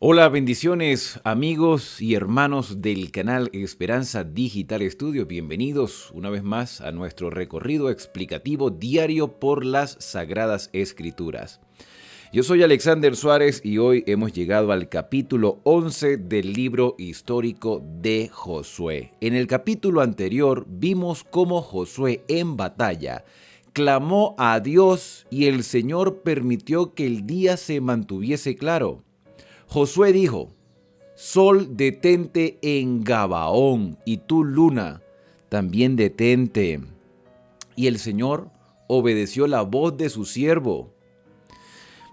Hola, bendiciones amigos y hermanos del canal Esperanza Digital Estudio. Bienvenidos una vez más a nuestro recorrido explicativo diario por las Sagradas Escrituras. Yo soy Alexander Suárez y hoy hemos llegado al capítulo 11 del libro histórico de Josué. En el capítulo anterior vimos cómo Josué en batalla clamó a Dios y el Señor permitió que el día se mantuviese claro. Josué dijo: Sol, detente en Gabaón, y tú, luna, también detente. Y el Señor obedeció la voz de su siervo.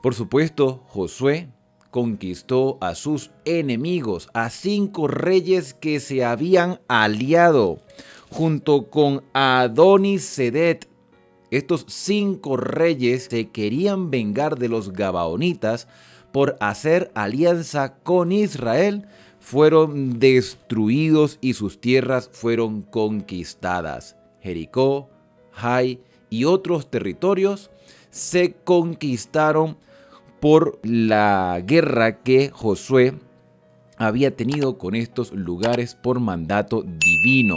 Por supuesto, Josué conquistó a sus enemigos, a 5 reyes que se habían aliado, junto con Adoni-Sedec. Estos 5 reyes se querían vengar de los gabaonitas por hacer alianza con Israel. Fueron destruidos y sus tierras fueron conquistadas. Jericó, Jai y otros territorios se conquistaron por la guerra que Josué había tenido con estos lugares por mandato divino.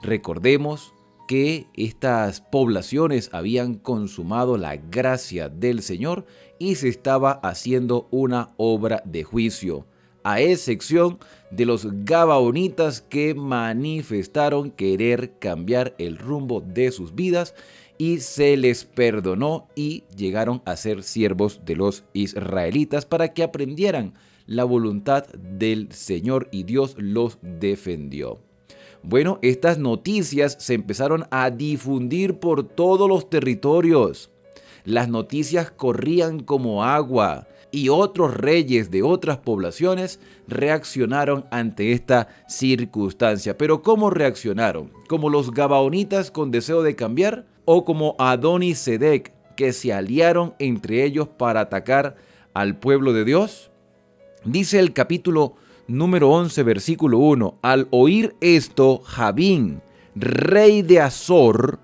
Recordemos que estas poblaciones habían consumado la gracia del Señor y se estaba haciendo una obra de juicio, a excepción de los gabaonitas que manifestaron querer cambiar el rumbo de sus vidas y se les perdonó y llegaron a ser siervos de los israelitas para que aprendieran la voluntad del Señor y Dios los defendió. Bueno, estas noticias se empezaron a difundir por todos los territorios. Las noticias corrían como agua y otros reyes de otras poblaciones reaccionaron ante esta circunstancia. Pero ¿cómo reaccionaron? ¿Como los gabaonitas con deseo de cambiar? ¿O como Adoni-Sedec, que se aliaron entre ellos para atacar al pueblo de Dios? Dice el capítulo número 11, versículo 1. Al oír esto, Jabín, rey de Azor,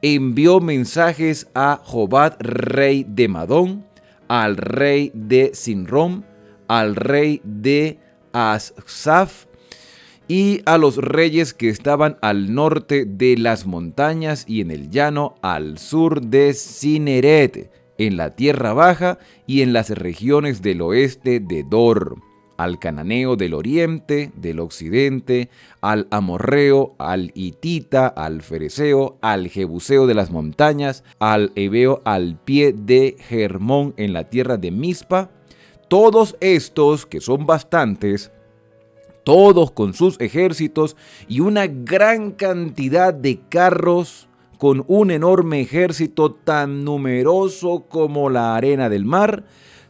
envió mensajes a Jobad, rey de Madón, al rey de Sinrón, al rey de Asaf y a los reyes que estaban al norte de las montañas y en el llano al sur de Cineret, en la tierra baja y en las regiones del oeste de Dor, al cananeo del oriente, del occidente, al amorreo, al hitita, al fereceo, al jebuseo de las montañas, al heveo al pie de Hermón en la tierra de Mizpa. Todos estos, que son bastantes, todos con sus ejércitos y una gran cantidad de carros, con un enorme ejército tan numeroso como la arena del mar.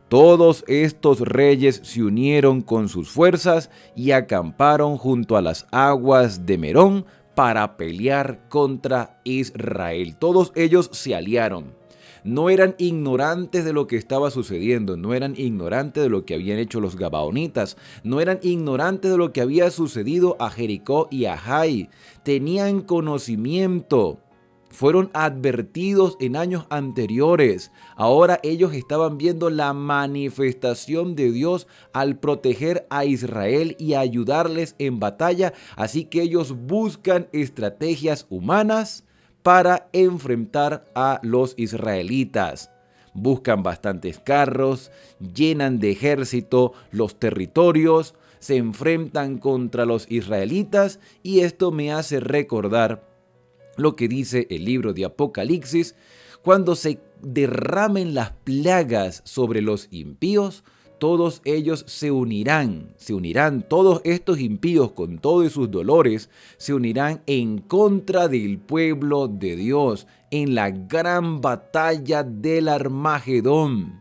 Todos estos reyes se unieron con sus fuerzas y acamparon junto a las aguas de Merón para pelear contra Israel. Todos ellos se aliaron. No eran ignorantes de lo que estaba sucediendo, no eran ignorantes de lo que habían hecho los gabaonitas, no eran ignorantes de lo que había sucedido a Jericó y a Jai. Tenían conocimiento. Fueron advertidos en años anteriores. Ahora ellos estaban viendo la manifestación de Dios al proteger a Israel y ayudarles en batalla. Así que ellos buscan estrategias humanas para enfrentar a los israelitas. Buscan bastantes carros, llenan de ejército los territorios, se enfrentan contra los israelitas y esto me hace recordar lo que dice el libro de Apocalipsis: cuando se derramen las plagas sobre los impíos, todos ellos se unirán, todos estos impíos con todos sus dolores, se unirán en contra del pueblo de Dios en la gran batalla del Armagedón,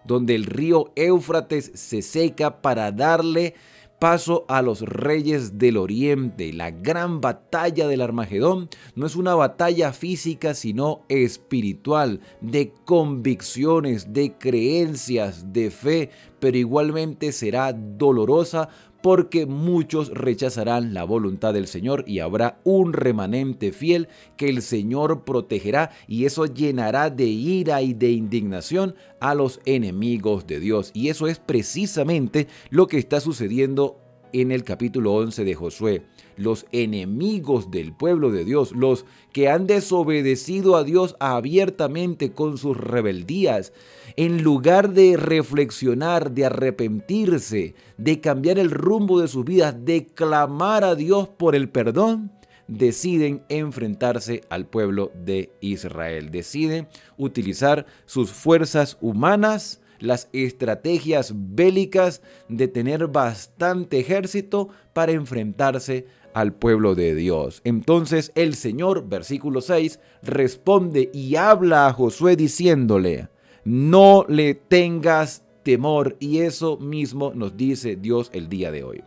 donde el río Éufrates se seca para darle paso a los reyes del oriente. La gran batalla del Armagedón no es una batalla física, sino espiritual, de convicciones, de creencias, de fe, pero igualmente será dolorosa porque muchos rechazarán la voluntad del Señor y habrá un remanente fiel que el Señor protegerá, y eso llenará de ira y de indignación a los enemigos de Dios. Y eso es precisamente lo que está sucediendo en el capítulo 11 de Josué. Los enemigos del pueblo de Dios, los que han desobedecido a Dios abiertamente con sus rebeldías, en lugar de reflexionar, de arrepentirse, de cambiar el rumbo de sus vidas, de clamar a Dios por el perdón, deciden enfrentarse al pueblo de Israel. Deciden utilizar sus fuerzas humanas, las estrategias bélicas de tener bastante ejército para enfrentarse al pueblo de Dios. Entonces el Señor, versículo 6, responde y habla a Josué diciéndole: no le tengas temor. Y eso mismo nos dice Dios el día de hoy.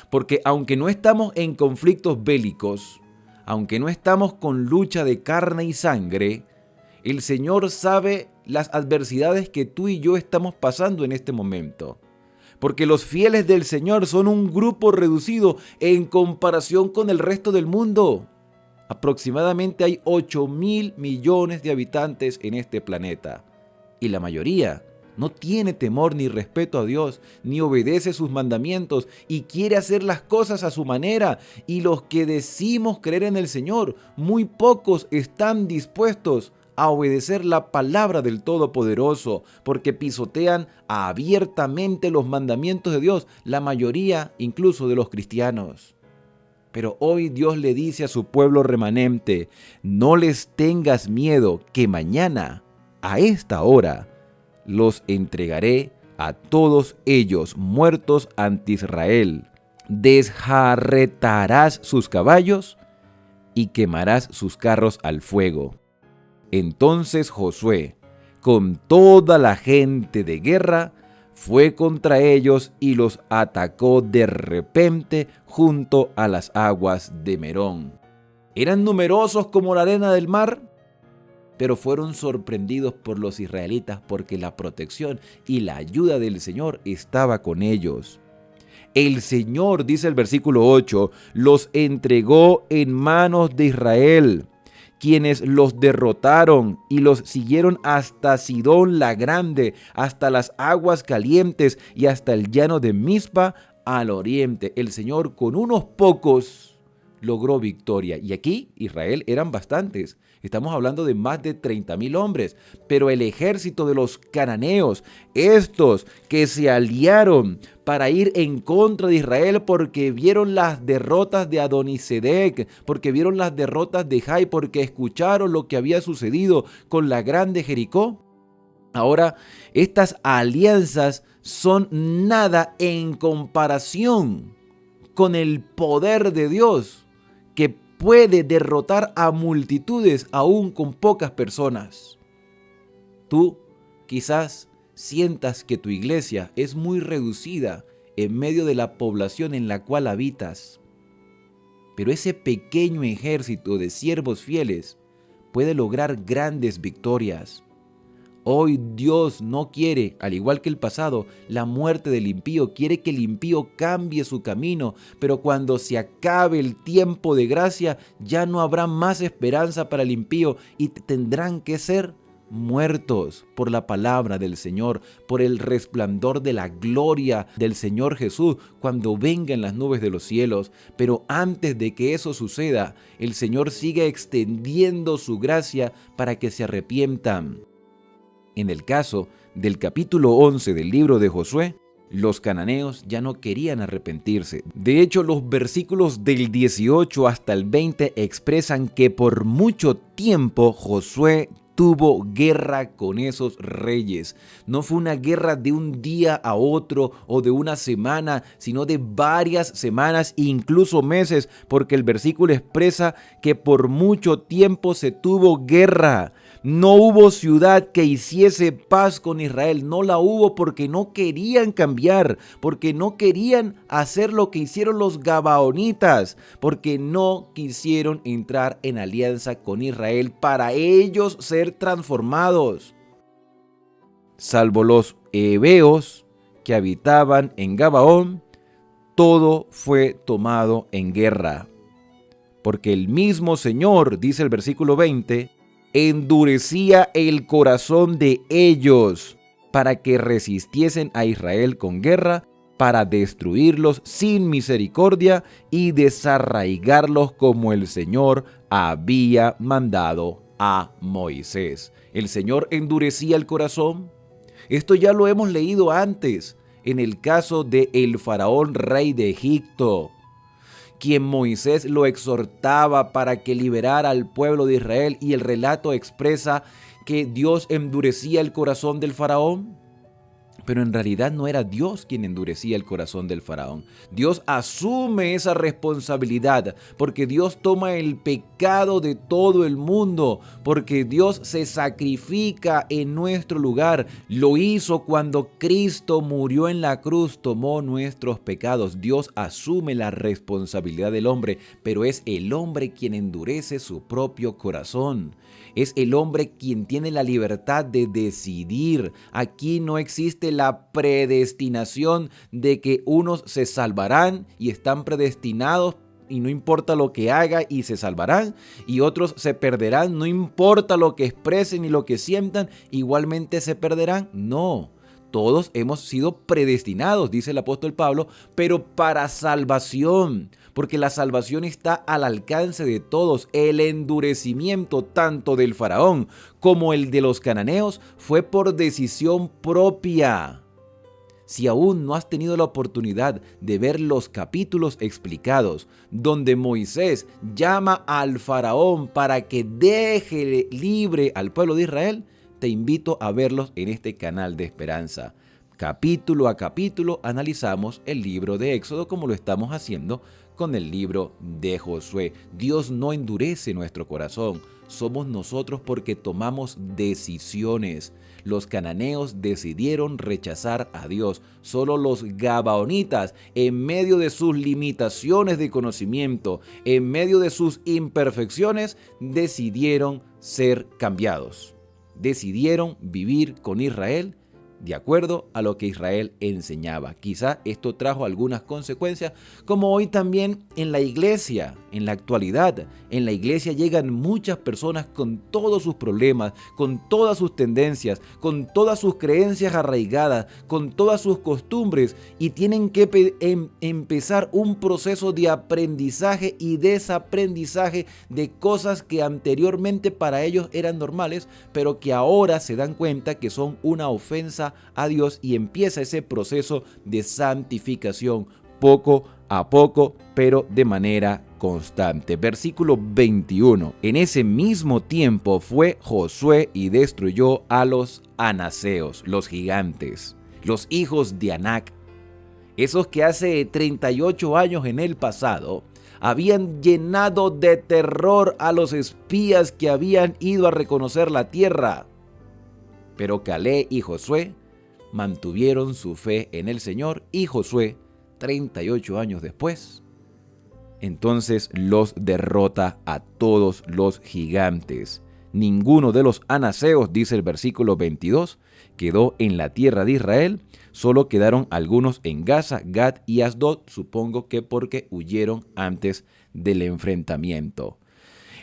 Porque aunque no estamos en conflictos bélicos, aunque no estamos con lucha de carne y sangre, el Señor sabe las adversidades que tú y yo estamos pasando en este momento. Porque los fieles del Señor son un grupo reducido en comparación con el resto del mundo. Aproximadamente hay 8.000 millones de habitantes en este planeta. Y la mayoría no tiene temor ni respeto a Dios, ni obedece sus mandamientos y quiere hacer las cosas a su manera. Y los que decimos creer en el Señor, muy pocos están dispuestos a obedecer la palabra del Todopoderoso, porque pisotean abiertamente los mandamientos de Dios, la mayoría incluso de los cristianos. Pero hoy Dios le dice a su pueblo remanente: no les tengas miedo, que mañana, a esta hora, los entregaré a todos ellos muertos ante Israel. Desjarretarás sus caballos y quemarás sus carros al fuego. Entonces Josué, con toda la gente de guerra, fue contra ellos y los atacó de repente junto a las aguas de Merón. Eran numerosos como la arena del mar, pero fueron sorprendidos por los israelitas porque la protección y la ayuda del Señor estaba con ellos. El Señor, dice el versículo 8, los entregó en manos de Israel, quienes los derrotaron y los siguieron hasta Sidón la Grande, hasta las aguas calientes y hasta el llano de Mizpa al oriente. El Señor con unos pocos logró victoria. Y aquí Israel eran bastantes. Estamos hablando de más de 30.000 hombres. Pero el ejército de los cananeos, estos que se aliaron para ir en contra de Israel porque vieron las derrotas de Adonisedec, porque vieron las derrotas de Jai, porque escucharon lo que había sucedido con la grande Jericó. Ahora, estas alianzas son nada en comparación con el poder de Dios, que puede derrotar a multitudes aún con pocas personas. Tú quizás sientas que tu iglesia es muy reducida en medio de la población en la cual habitas, pero ese pequeño ejército de siervos fieles puede lograr grandes victorias. Hoy Dios no quiere, al igual que el pasado, la muerte del impío. Quiere que el impío cambie su camino, pero cuando se acabe el tiempo de gracia, ya no habrá más esperanza para el impío y tendrán que ser muertos por la palabra del Señor, por el resplandor de la gloria del Señor Jesús cuando venga en las nubes de los cielos. Pero antes de que eso suceda, el Señor sigue extendiendo su gracia para que se arrepientan. En el caso del capítulo 11 del libro de Josué, los cananeos ya no querían arrepentirse. De hecho, los versículos del 18 hasta el 20 expresan que por mucho tiempo Josué tuvo guerra con esos reyes. No fue una guerra de un día a otro o de una semana, sino de varias semanas e incluso meses, porque el versículo expresa que por mucho tiempo se tuvo guerra. No hubo ciudad que hiciese paz con Israel. No la hubo porque no querían cambiar, porque no querían hacer lo que hicieron los gabaonitas, porque no quisieron entrar en alianza con Israel para ellos ser transformados. Salvo los heveos que habitaban en Gabaón, todo fue tomado en guerra. Porque el mismo Señor, dice el versículo 20, endurecía el corazón de ellos para que resistiesen a Israel con guerra, para destruirlos sin misericordia y desarraigarlos como el Señor había mandado a Moisés. El Señor endurecía el corazón. Esto ya lo hemos leído antes en el caso de el faraón rey de Egipto, quien Moisés lo exhortaba para que liberara al pueblo de Israel, y el relato expresa que Dios endurecía el corazón del faraón. Pero en realidad no era Dios quien endurecía el corazón del faraón. Dios asume esa responsabilidad porque Dios toma el pecado de todo el mundo, porque Dios se sacrifica en nuestro lugar. Lo hizo cuando Cristo murió en la cruz, tomó nuestros pecados. Dios asume la responsabilidad del hombre, pero es el hombre quien endurece su propio corazón. Es el hombre quien tiene la libertad de decidir. Aquí no existe la predestinación de que unos se salvarán y están predestinados y no importa lo que haga y se salvarán, y otros se perderán, no importa lo que expresen ni lo que sientan, igualmente se perderán. No. Todos hemos sido predestinados, dice el apóstol Pablo, pero para salvación, porque la salvación está al alcance de todos. El endurecimiento tanto del faraón como el de los cananeos fue por decisión propia. Si aún no has tenido la oportunidad de ver los capítulos explicados donde Moisés llama al faraón para que deje libre al pueblo de Israel, te invito a verlos en este canal de Esperanza. Capítulo a capítulo analizamos el libro de Éxodo, como lo estamos haciendo con el libro de Josué. Dios no endurece nuestro corazón, somos nosotros porque tomamos decisiones. Los cananeos decidieron rechazar a Dios. Solo los gabaonitas, en medio de sus limitaciones de conocimiento, en medio de sus imperfecciones, decidieron ser cambiados. Decidieron vivir con Israel de acuerdo a lo que Israel enseñaba. Quizá esto trajo algunas consecuencias, como hoy también en la iglesia, en la actualidad. En la iglesia llegan muchas personas con todos sus problemas, con todas sus tendencias, con todas sus creencias arraigadas, con todas sus costumbres, y tienen que empezar un proceso de aprendizaje y desaprendizaje de cosas que anteriormente para ellos eran normales, pero que ahora se dan cuenta que son una ofensa a Dios, y empieza ese proceso de santificación poco a poco, pero de manera constante. Versículo 21. En ese mismo tiempo fue Josué y destruyó a los anaseos, los gigantes, los hijos de Anac, esos que hace 38 años en el pasado habían llenado de terror a los espías que habían ido a reconocer la tierra. Pero Caleb y Josué mantuvieron su fe en el Señor, y Josué, 38 años después, entonces los derrota a todos los gigantes. Ninguno de los anaseos, dice el versículo 22, quedó en la tierra de Israel, solo quedaron algunos en Gaza, Gad y Asdod, supongo que porque huyeron antes del enfrentamiento.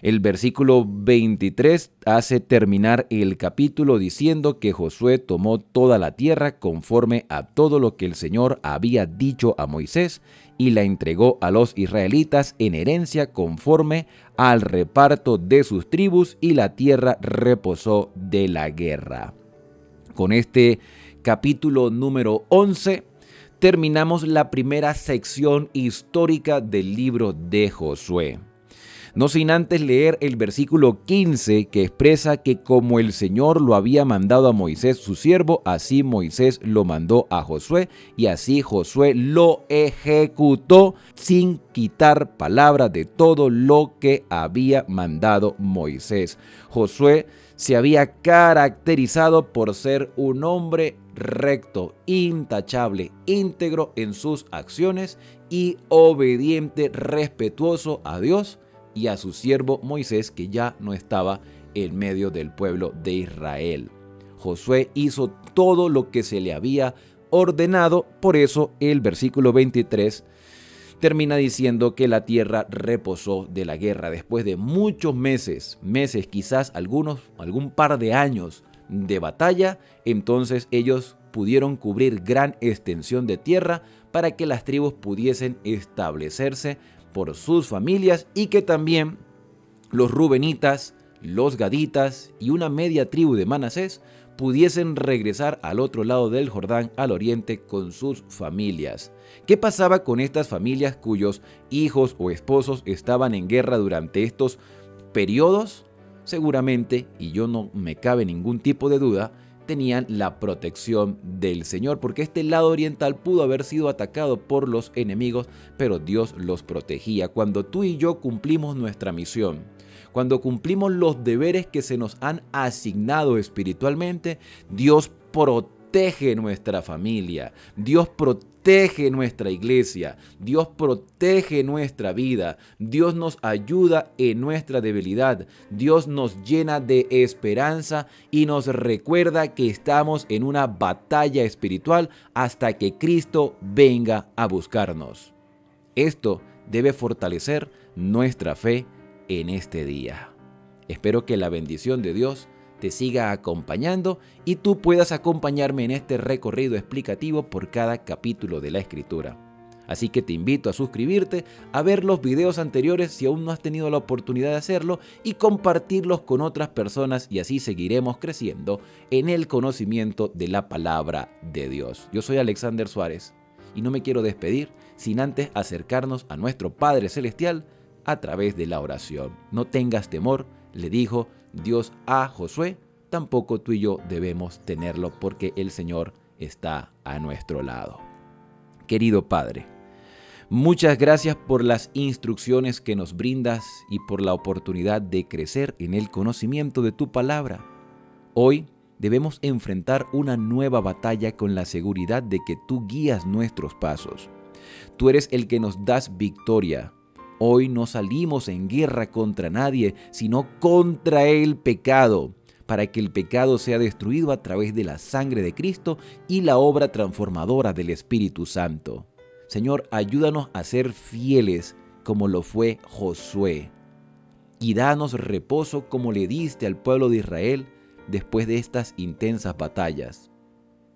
El versículo 23 hace terminar el capítulo diciendo que Josué tomó toda la tierra conforme a todo lo que el Señor había dicho a Moisés, y la entregó a los israelitas en herencia conforme al reparto de sus tribus, y la tierra reposó de la guerra. Con este capítulo número 11 terminamos la primera sección histórica del libro de Josué. No sin antes leer el versículo 15, que expresa que como el Señor lo había mandado a Moisés su siervo, así Moisés lo mandó a Josué, y así Josué lo ejecutó sin quitar palabra de todo lo que había mandado Moisés. Josué se había caracterizado por ser un hombre recto, intachable, íntegro en sus acciones y obediente, respetuoso a Dios y a su siervo Moisés, que ya no estaba en medio del pueblo de Israel. Josué hizo todo lo que se le había ordenado. Por eso el versículo 23 termina diciendo que la tierra reposó de la guerra después de muchos meses, quizás algún par de años de batalla. Entonces ellos pudieron cubrir gran extensión de tierra para que las tribus pudiesen establecerse por sus familias y que también los rubenitas, los gaditas y una media tribu de Manasés pudiesen regresar al otro lado del Jordán, al oriente, con sus familias. ¿Qué pasaba con estas familias cuyos hijos o esposos estaban en guerra durante estos periodos? Seguramente, y yo no me cabe ningún tipo de duda, tenían la protección del Señor, porque este lado oriental pudo haber sido atacado por los enemigos, pero Dios los protegía. Cuando tú y yo cumplimos nuestra misión, cuando cumplimos los deberes que se nos han asignado espiritualmente, Dios protege nuestra familia, Dios protege nuestra iglesia, Dios protege nuestra vida, Dios nos ayuda en nuestra debilidad, Dios nos llena de esperanza y nos recuerda que estamos en una batalla espiritual hasta que Cristo venga a buscarnos. Esto debe fortalecer nuestra fe en este día. Espero que la bendición de Dios te siga acompañando y tú puedas acompañarme en este recorrido explicativo por cada capítulo de la Escritura. Así que te invito a suscribirte, a ver los videos anteriores si aún no has tenido la oportunidad de hacerlo y compartirlos con otras personas, y así seguiremos creciendo en el conocimiento de la palabra de Dios. Yo soy Alexander Suárez y no me quiero despedir sin antes acercarnos a nuestro Padre Celestial a través de la oración. No tengas temor, le dijo Dios a Josué, tampoco tú y yo debemos tenerlo porque el Señor está a nuestro lado. Querido Padre, muchas gracias por las instrucciones que nos brindas y por la oportunidad de crecer en el conocimiento de tu palabra. Hoy debemos enfrentar una nueva batalla con la seguridad de que tú guías nuestros pasos. Tú eres el que nos das victoria. Hoy no salimos en guerra contra nadie, sino contra el pecado, para que el pecado sea destruido a través de la sangre de Cristo y la obra transformadora del Espíritu Santo. Señor, ayúdanos a ser fieles como lo fue Josué, y danos reposo como le diste al pueblo de Israel después de estas intensas batallas.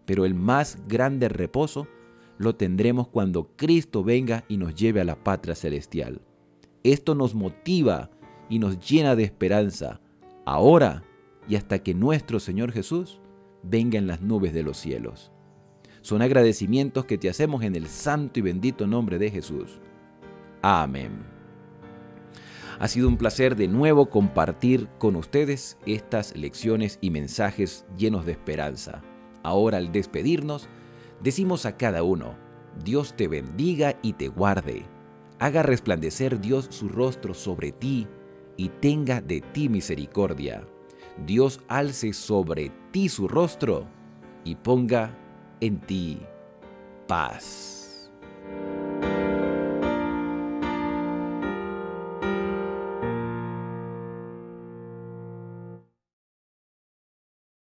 Pero el más grande reposo lo tendremos cuando Cristo venga y nos lleve a la patria celestial. Esto nos motiva y nos llena de esperanza, ahora y hasta que nuestro Señor Jesús venga en las nubes de los cielos. Son agradecimientos que te hacemos en el santo y bendito nombre de Jesús. Amén. Ha sido un placer de nuevo compartir con ustedes estas lecciones y mensajes llenos de esperanza. Ahora, al despedirnos, decimos a cada uno: Dios te bendiga y te guarde. Haga resplandecer Dios su rostro sobre ti y tenga de ti misericordia. Dios alce sobre ti su rostro y ponga en ti paz.